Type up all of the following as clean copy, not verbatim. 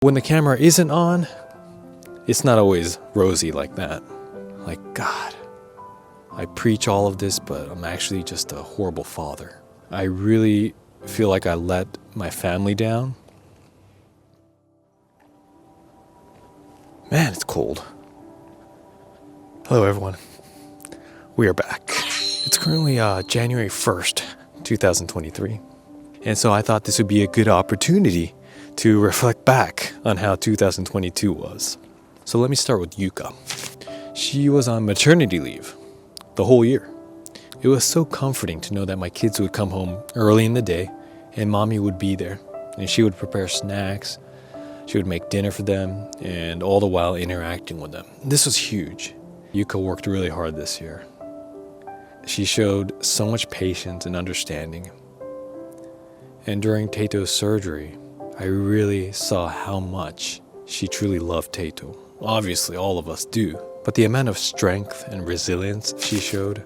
When the camera isn't on, it's not always rosy like that. Like, God, I preach all of this, but I'm actually just a horrible father. I really feel like I let my family down. Man, it's cold. Hello, everyone. We are back. It's currently January 1st, 2023. And so I thought this would be a good opportunity to reflect back on how 2022 was. So let me start with Yuka. She was on maternity leave the whole year. It was so comforting to know that my kids would come home early in the day and mommy would be there and she would prepare snacks. She would make dinner for them and all the while interacting with them. This was huge. Yuka worked really hard this year. She showed so much patience and understanding. And during Taito's surgery, I really saw how much she truly loved Taito. Obviously, all of us do. But the amount of strength and resilience she showed,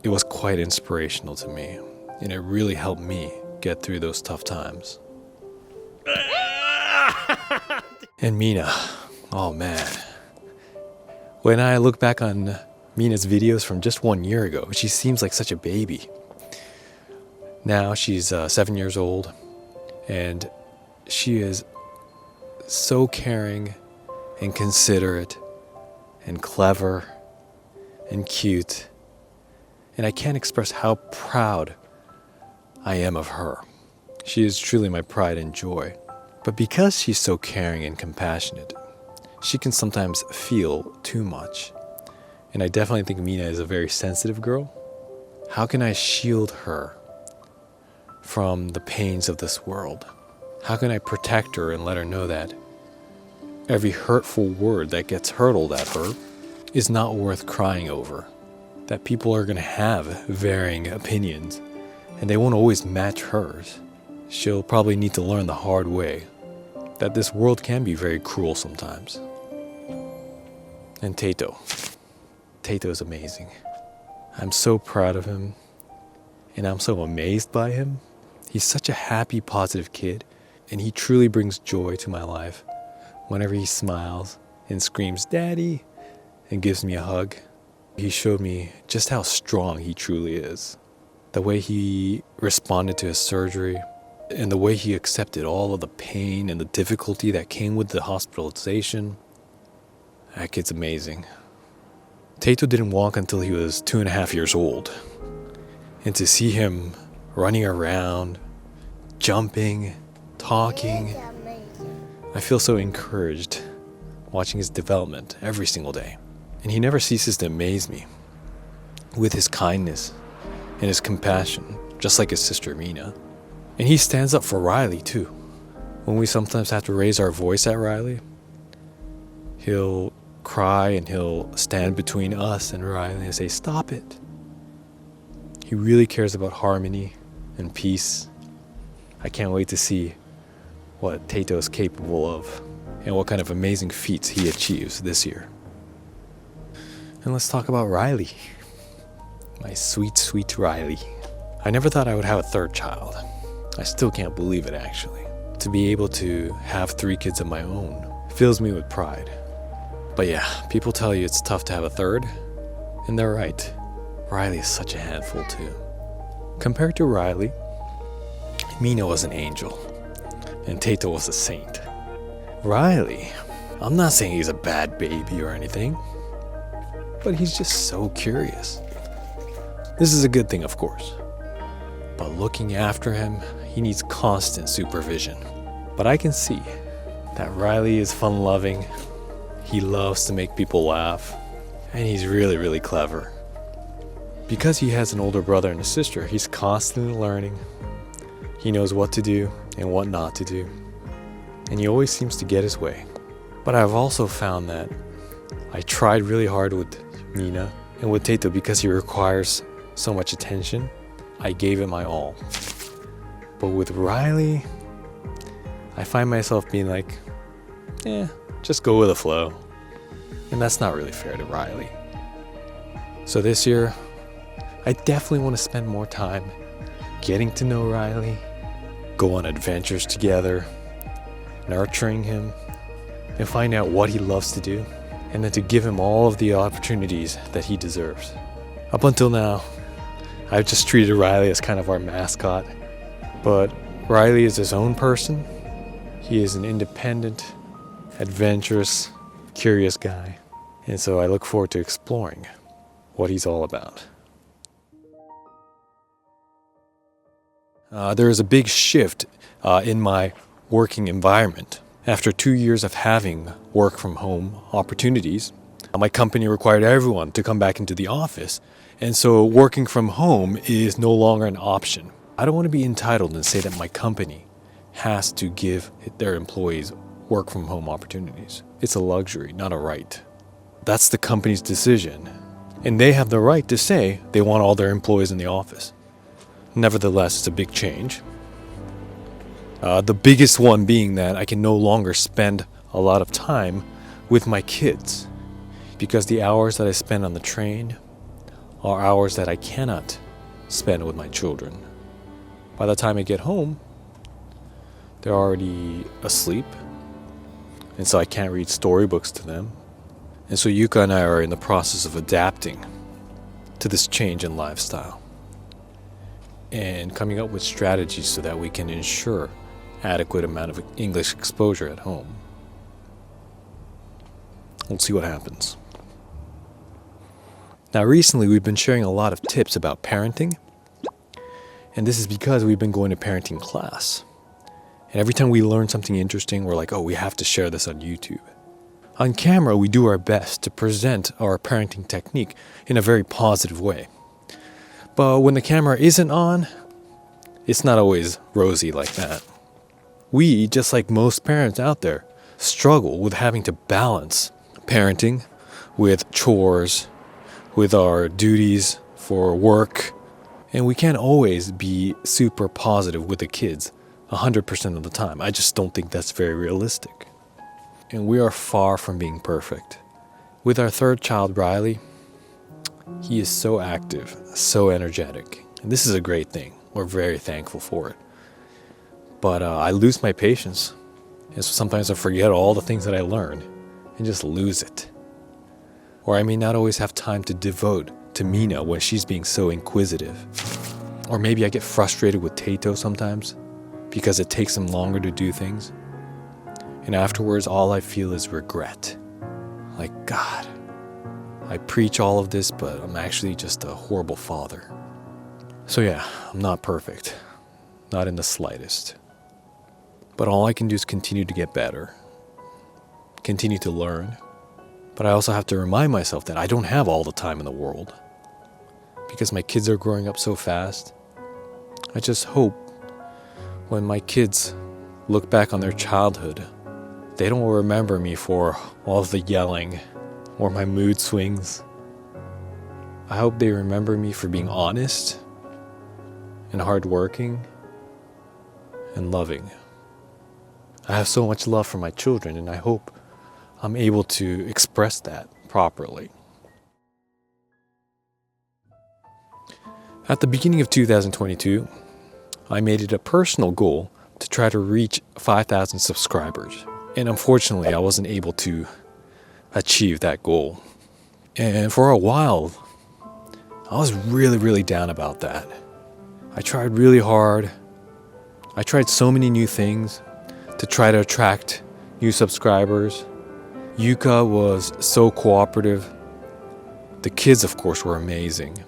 it was quite inspirational to me. And it really helped me get through those tough times. And Mina, oh man. When I look back on Mina's videos from just 1 year ago, she seems like such a baby. Now she's 7 years old, and she is so caring and considerate and clever and cute. And I can't express how proud I am of her. She is truly my pride and joy. But because she's so caring and compassionate, she can sometimes feel too much. And I definitely think Mina is a very sensitive girl. How can I shield her from the pains of this world? How can I protect her and let her know that every hurtful word that gets hurtled at her is not worth crying over? That people are going to have varying opinions and they won't always match hers. She'll probably need to learn the hard way that this world can be very cruel sometimes. And Taito. Taito is amazing. I'm so proud of him and I'm so amazed by him. He's such a happy, positive kid, and he truly brings joy to my life whenever he smiles and screams, "Daddy," and gives me a hug. He showed me just how strong he truly is. The way he responded to his surgery, and the way he accepted all of the pain and the difficulty that came with the hospitalization. That kid's amazing. Taito didn't walk until he was 2.5 years old. And to see him running around, jumping, talking, I feel so encouraged watching his development every single day. And he never ceases to amaze me with his kindness and his compassion, just like his sister Mina. And he stands up for Riley too. When we sometimes have to raise our voice at Riley, he'll cry and he'll stand between us and Riley and say, "Stop it." He really cares about harmony and peace. I can't wait to see what Taito is capable of and what kind of amazing feats he achieves this year. And let's talk about Riley. My sweet, sweet Riley. I never thought I would have a third child. I still can't believe it, actually. To be able to have 3 kids of my own fills me with pride. But yeah, people tell you it's tough to have a third, and they're right. Riley is such a handful too. Compared to Riley, Mina was an angel, and Taito was a saint. Riley, I'm not saying he's a bad baby or anything, but he's just so curious. This is a good thing, of course. But looking after him, he needs constant supervision. But I can see that Riley is fun-loving, he loves to make people laugh, and he's really, really clever. Because he has an older brother and a sister, he's constantly learning. He knows what to do and what not to do. And he always seems to get his way. But I've also found that I tried really hard with Mina and with Taito because he requires so much attention. I gave it my all. But with Riley, I find myself being like, just go with the flow. And that's not really fair to Riley. So this year, I definitely want to spend more time getting to know Riley, go on adventures together, nurturing him, and find out what he loves to do, and then to give him all of the opportunities that he deserves. Up until now, I've just treated Riley as kind of our mascot, but Riley is his own person. He is an independent, adventurous, curious guy, and so I look forward to exploring what he's all about. There is a big shift in my working environment. After 2 years of having work from home opportunities, my company required everyone to come back into the office, and so working from home is no longer an option. I don't want to be entitled and say that my company has to give their employees work from home opportunities. It's a luxury, not a right. That's the company's decision, and they have the right to say they want all their employees in the office. Nevertheless, it's a big change. The biggest one being that I can no longer spend a lot of time with my kids, because the hours that I spend on the train are hours that I cannot spend with my children. By the time I get home, they're already asleep, and so I can't read storybooks to them. And so Yuka and I are in the process of adapting to this change in lifestyle and coming up with strategies so that we can ensure adequate amount of English exposure at home. We'll see what happens. Now, recently we've been sharing a lot of tips about parenting, and this is because we've been going to parenting class. And every time we learn something interesting, we're like, oh, we have to share this on YouTube. On camera, we do our best to present our parenting technique in a very positive way. But when the camera isn't on, it's not always rosy like that. We, just like most parents out there, struggle with having to balance parenting with chores, with our duties for work, and we can't always be super positive with the kids 100% of the time. I just don't think that's very realistic. And we are far from being perfect. With our third child, Riley, he is so active, so energetic, and this is a great thing. We're very thankful for it. But I lose my patience, and so sometimes I forget all the things that I learned and just lose it. Or I may not always have time to devote to Mina when she's being so inquisitive. Or maybe I get frustrated with Tato sometimes because it takes him longer to do things. And afterwards, all I feel is regret. Like, God, I preach all of this, but I'm actually just a horrible father. So yeah, I'm not perfect. Not in the slightest. But all I can do is continue to get better. Continue to learn. But I also have to remind myself that I don't have all the time in the world. Because my kids are growing up so fast. I just hope when my kids look back on their childhood, they don't remember me for all of the yelling or my mood swings. I hope they remember me for being honest and hardworking and loving. I have so much love for my children, and I hope I'm able to express that properly. At the beginning of 2022, I made it a personal goal to try to reach 5,000 subscribers. And unfortunately, I wasn't able to achieve that goal. And for a while, I was really down about that. I tried really hard. I tried so many new things to try to attract new subscribers. Yuka was so cooperative. The kids, of course, were amazing.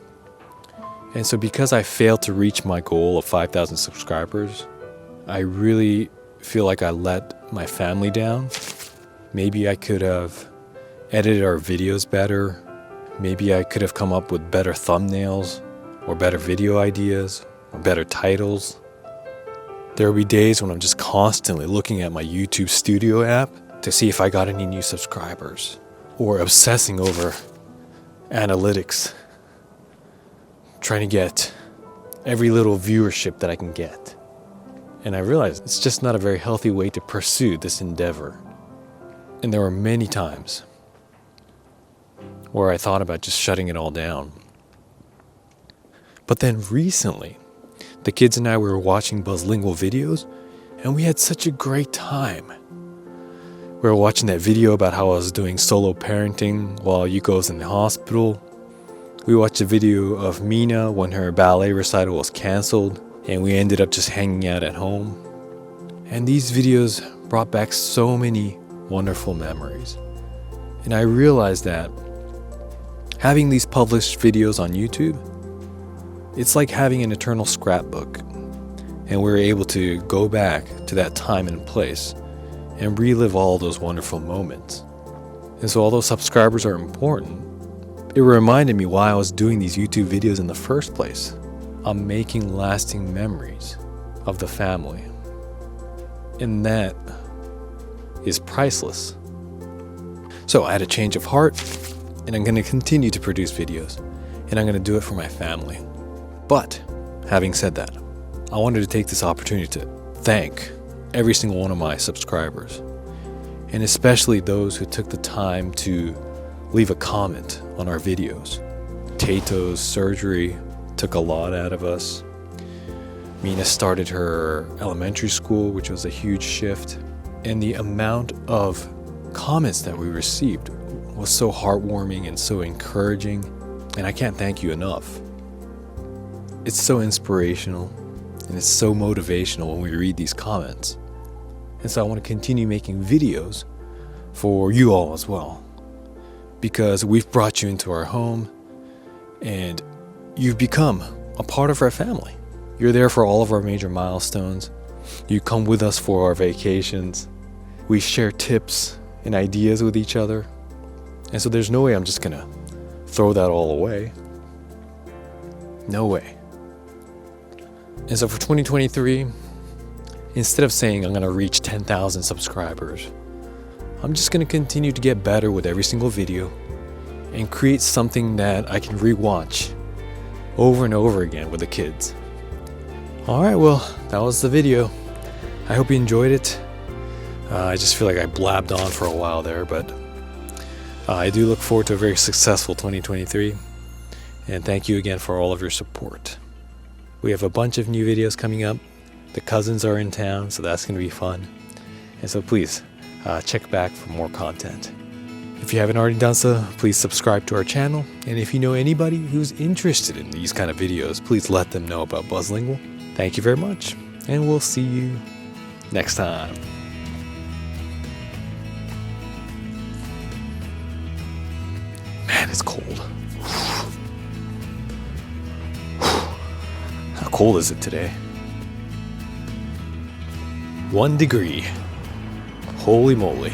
And so because I failed to reach my goal of 5,000 subscribers, I really feel like I let my family down. Maybe I could have edited our videos better. Maybe I could have come up with better thumbnails or better video ideas or better titles. There will be days when I'm just constantly looking at my YouTube Studio app to see if I got any new subscribers, or obsessing over analytics, trying to get every little viewership that I can get. And I realized it's just not a very healthy way to pursue this endeavor. And there were many times where I thought about just shutting it all down. But then recently, the kids and I were watching Buzzlingual videos, and we had such a great time. We were watching that video about how I was doing solo parenting while Yuka was in the hospital. We watched a video of Mina when her ballet recital was canceled and we ended up just hanging out at home. And these videos brought back so many wonderful memories. And I realized that having these published videos on YouTube, it's like having an eternal scrapbook. And we were able to go back to that time and place and relive all those wonderful moments. And so although subscribers are important, it reminded me why I was doing these YouTube videos in the first place. I'm making lasting memories of the family. And that is priceless. So I had a change of heart, and I'm going to continue to produce videos, and I'm going to do it for my family. But having said that, I wanted to take this opportunity to thank every single one of my subscribers, and especially those who took the time to leave a comment on our videos. Tato's surgery took a lot out of us. Mina started her elementary school, which was a huge shift, and the amount of comments that we received was so heartwarming and so encouraging, and I can't thank you enough. It's so inspirational and it's so motivational when we read these comments. And so I want to continue making videos for you all as well, because we've brought you into our home and you've become a part of our family. You're there for all of our major milestones. You come with us for our vacations. We share tips and ideas with each other. And so there's no way I'm just gonna throw that all away. No way. And so for 2023, instead of saying I'm gonna reach 10,000 subscribers, I'm just gonna continue to get better with every single video and create something that I can rewatch over and over again with the kids. Alright, well, that was the video. I hope you enjoyed it. I just feel like I blabbed on for a while there, but I do look forward to a very successful 2023. And thank you again for all of your support. We have a bunch of new videos coming up. The cousins are in town, so that's going to be fun. And so please, check back for more content. If you haven't already done so, please subscribe to our channel. And if you know anybody who's interested in these kind of videos, please let them know about Buzzlingual. Thank you very much, and we'll see you next time. Man, it's cold. How cold is it today? 1 degree. Holy moly.